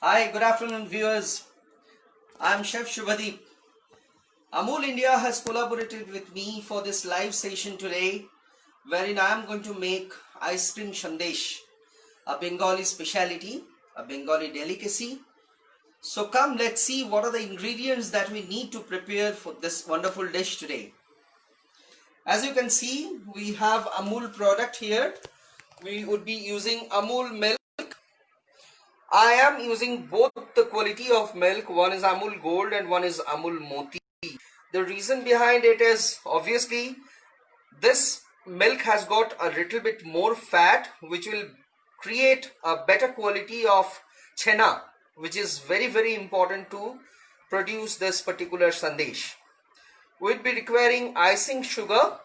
Hi, good afternoon viewers. I am Chef Subhadip. Amul India has collaborated with me for this live session today, wherein I am going to make Icecream Sandesh, a Bengali speciality, a Bengali delicacy. So come, let's see what are the ingredients that we need to prepare for this wonderful dish today. As you can see, we have Amul product here. We would be using Amul milk. I am using both the quality of milk. One is Amul Gold and one is Amul Moti. The reason behind it is obviously this milk has got a little bit more fat, which will create a better quality of chena, which is very important to produce this particular sandesh. We'll be requiring icing sugar,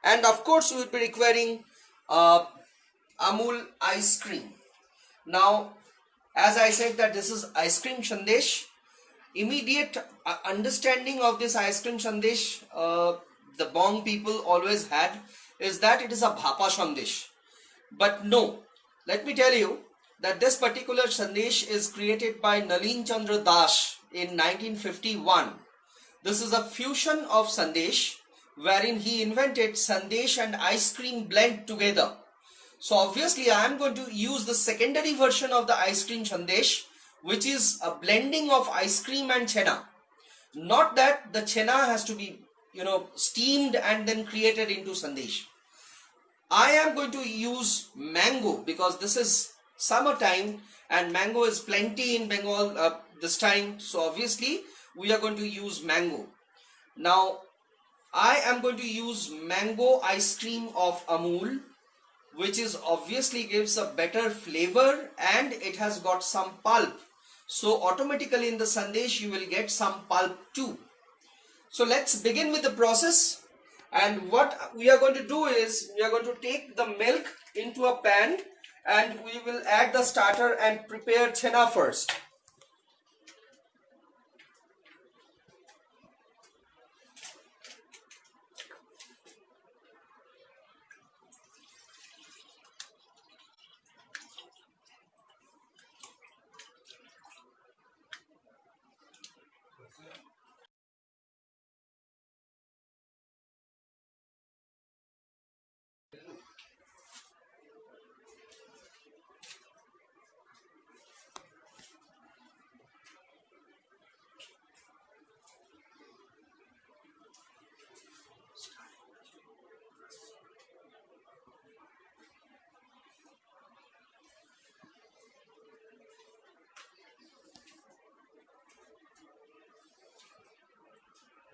and of course we will be requiring Amul ice cream. Now, as I said that this is Icecream Sandesh, immediate understanding of this Icecream Sandesh the Bong people always had is that it is a Bhapa Sandesh. But no, let me tell you that this particular Sandesh is created by Nalin Chandra Das in 1951. This is a fusion of Sandesh wherein he invented Sandesh and ice cream blend together. So obviously I am going to use the secondary version of the Icecream Sandesh, which is a blending of ice cream and chena. Not that the chena has to be, steamed and then created into sandesh. I am going to use mango because this is summertime and mango is plenty in Bengal this time. So obviously we are going to use mango. Now I am going to use mango ice cream of Amul, which is obviously gives a better flavor and it has got some pulp. So automatically in the sandesh you will get some pulp too. So let's begin with the process. And what we are going to do is we are going to take the milk into a pan and we will add the starter and prepare chena first.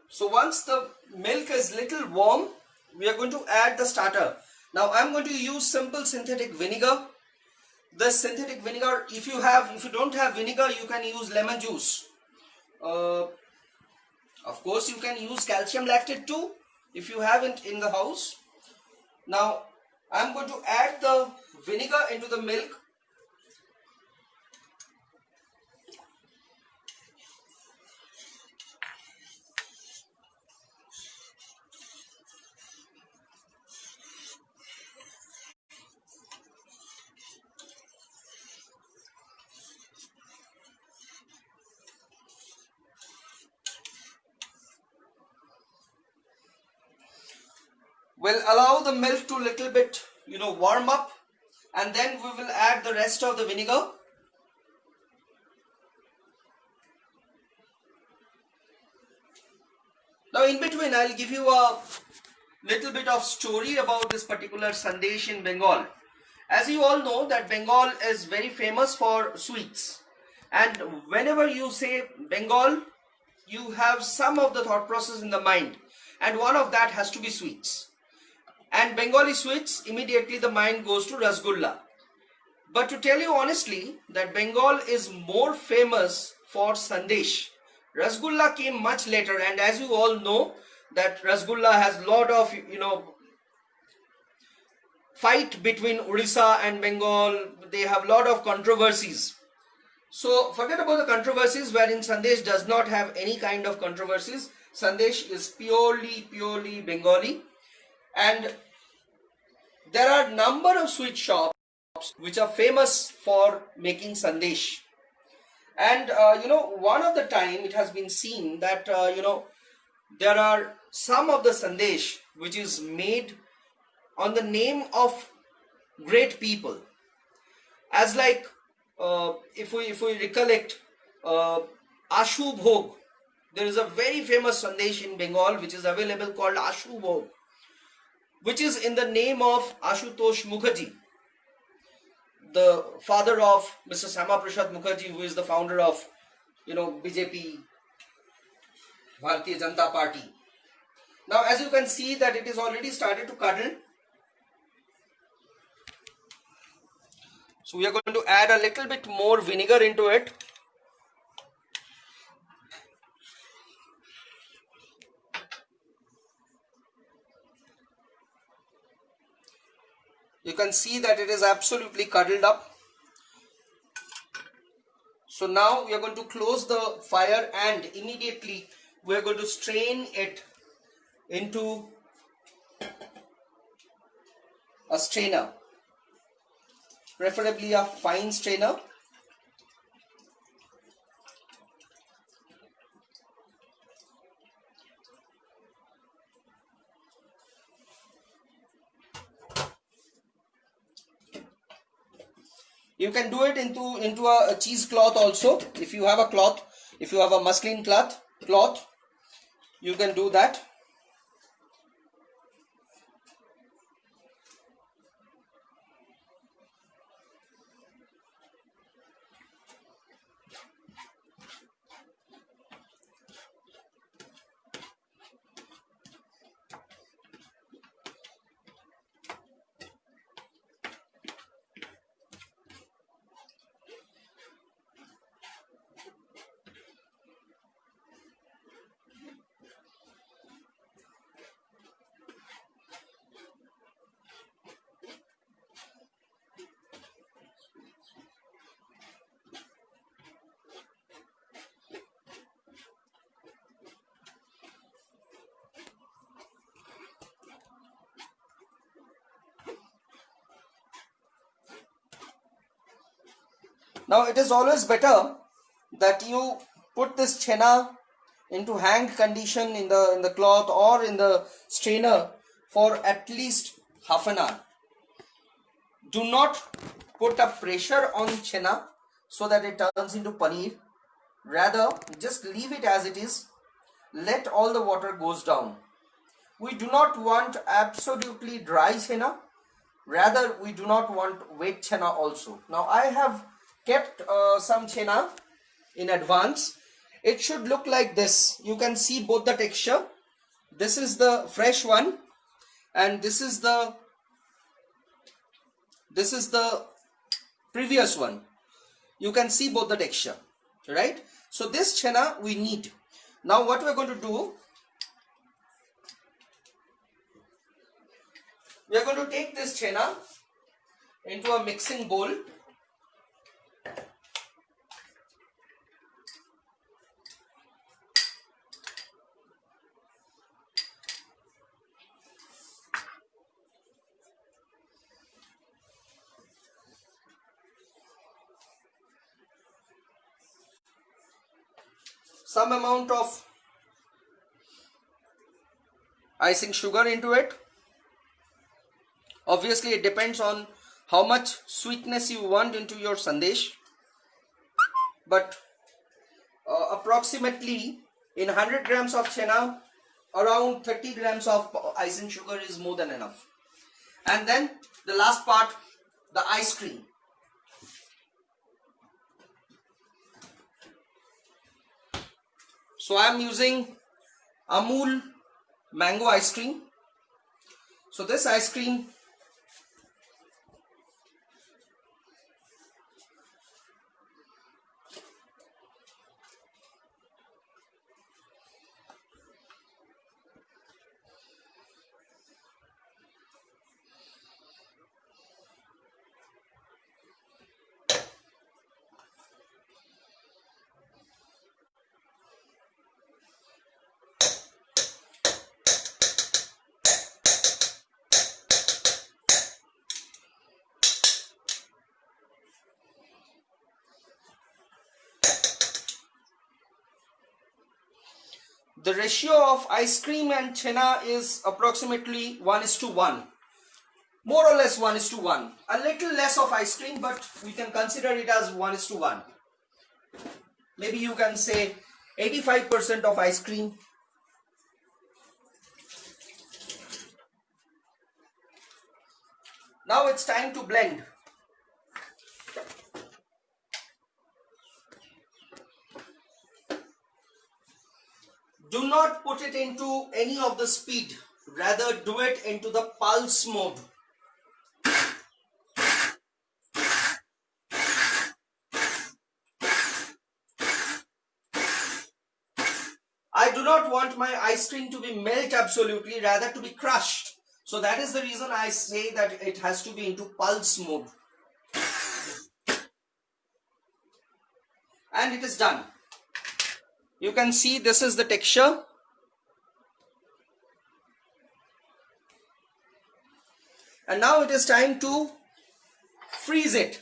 So once the milk is little warm, we are going to add the starter. Now I am going to use simple synthetic vinegar. This synthetic vinegar, if you don't have vinegar, you can use lemon juice. Of course, you can use calcium lactate too, if you have it in the house. Now I am going to add the vinegar into the milk. We'll allow the milk to little bit warm up and then we will add the rest of the vinegar. Now in between I'll give you a little bit of story about this particular sandesh in Bengal. As you all know that Bengal is very famous for sweets, and whenever you say Bengal you have some of the thought process in the mind, and one of that has to be sweets. And Bengali sweets, immediately the mind goes to Rasgulla. But to tell you honestly that Bengal is more famous for Sandesh Rasgulla came much later, and as you all know that Rasgulla has lot of fight between Orissa and Bengal. They have lot of controversies. So forget about the controversies, wherein Sandesh does not have any kind of controversies. Sandesh is purely Bengali, and there are number of sweet shops which are famous for making Sandesh. And one of the time it has been seen that there are some of the Sandesh which is made on the name of great people, as like if we recollect Ashu Bhog. There is a very famous Sandesh in Bengal which is available called Ashu Bhog, which is in the name of Ashutosh Mukherjee, the father of Mr. Sama Prasad Mukherjee, who is the founder of BJP, Bharatiya Janata Party. Now as you can see that it is already started to curdle. So we are going to add a little bit more vinegar into it. You can see that it is absolutely curdled up. So now we are going to close the fire, and immediately we are going to strain it into a strainer, preferably a fine strainer. You can do it into a cheesecloth also. If you have a cloth, if you have a muslin cloth, you can do that. Now it is always better that you put this chena into hand condition in the cloth or in the strainer for at least half an hour. Do not put a pressure on chena so that it turns into paneer. Rather, just leave it as it is. Let all the water goes down. We do not want absolutely dry chena. Rather, we do not want wet chena also. Now I have kept some chena in advance. It should look like this. You can see both the texture. This is the fresh one, and this is the previous one. You can see both the texture, right? So this chena we need. Now what we are going to do, we are going to take this chena into a mixing bowl. Some amount of icing sugar into it. Obviously it depends on how much sweetness you want into your sandesh, but approximately in 100 grams of chena, around 30 grams of icing sugar is more than enough. And then the last part, the ice cream. So I am using Amul mango ice cream. So this ice cream the ratio of ice cream and chena is approximately 1:1. More or less 1:1. A little less of ice cream, but we can consider it as 1:1. Maybe you can say 85% of ice cream. Now it's time to blend. Do not put it into any of the speed. Rather do it into the pulse mode. I do not want my ice cream to be melt absolutely, rather to be crushed. So that is the reason I say that it has to be into pulse mode. And it is done. You can see this is the texture. And now it is time to freeze it.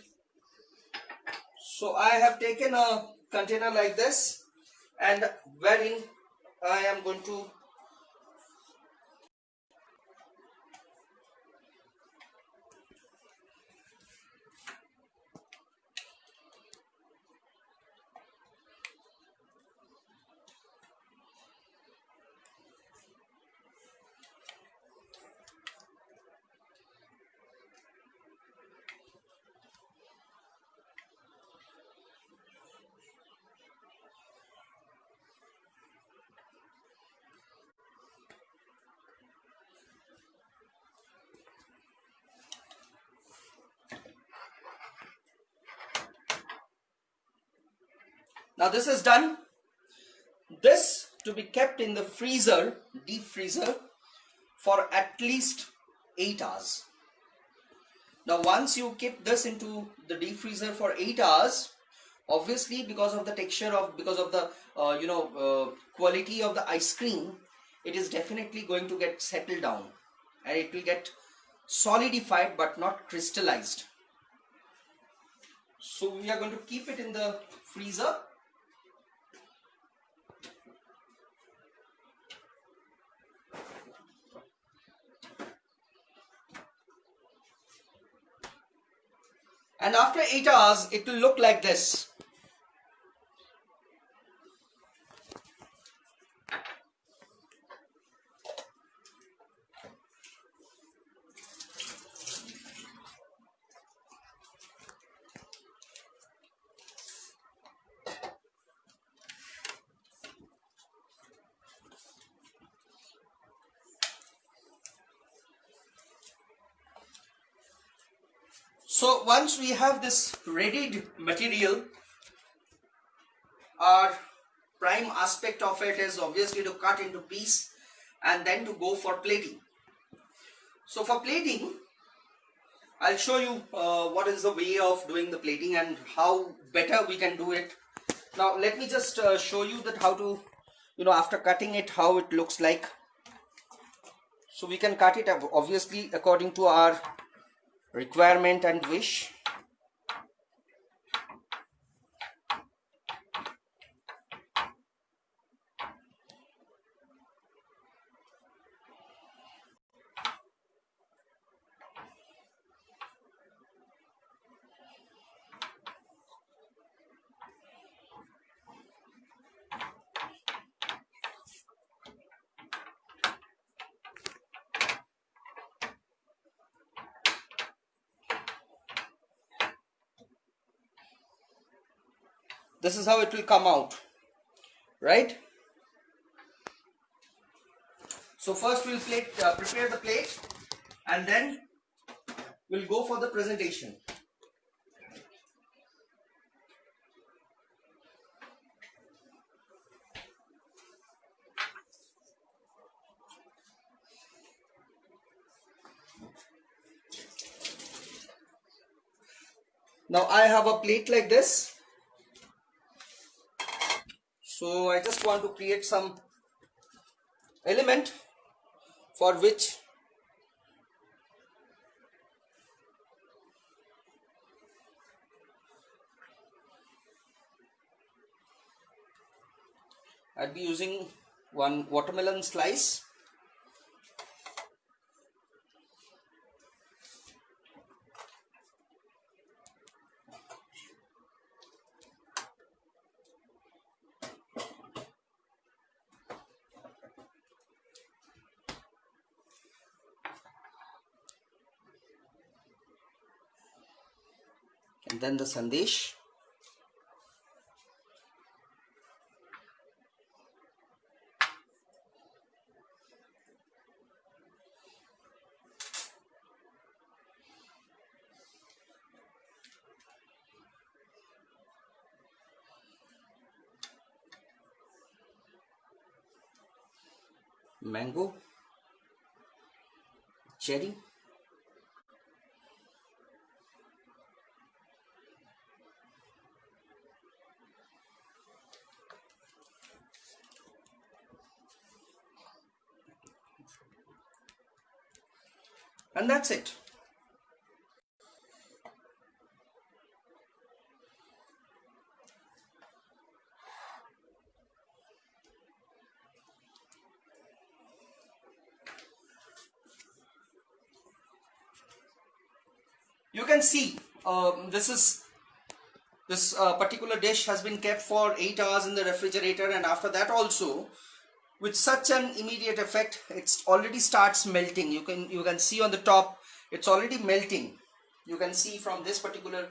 So I have taken a container like this, and wherein I am going to now this is done. This to be kept in the freezer, deep freezer, for at least 8 hours. Now once you keep this into the deep freezer for 8 hours, obviously because of the texture of, because of the quality of the ice cream, it is definitely going to get settled down and it will get solidified but not crystallized. So we are going to keep it in the freezer. And after 8 hours, it will look like this. So once we have this readied material, our prime aspect of it is obviously to cut into piece and then to go for plating. So for plating, I'll show you what is the way of doing the plating and how better we can do it. Now let me just show you that how to, after cutting it, how it looks like. So we can cut it obviously according to our requirement and wish. This is how it will come out, right? So first we'll prepare the plate and then we'll go for the presentation. Now I have a plate like this. So I just want to create some element for which I'll be using one watermelon slice, and then the sandesh. Mango, cherry, and that's it. You can see this particular dish has been kept for 8 hours in the refrigerator, and after that also, with such an immediate effect, it's already starts melting. You can see on the top it's already melting. You can see from this particular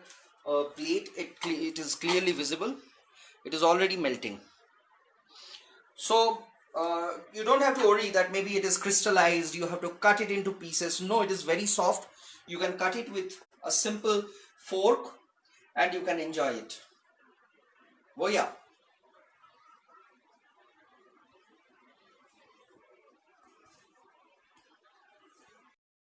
plate, it is clearly visible. It is already melting. So you don't have to worry that maybe it is crystallized, you have to cut it into pieces. No, it is very soft. You can cut it with a simple fork and you can enjoy it. Oh yeah.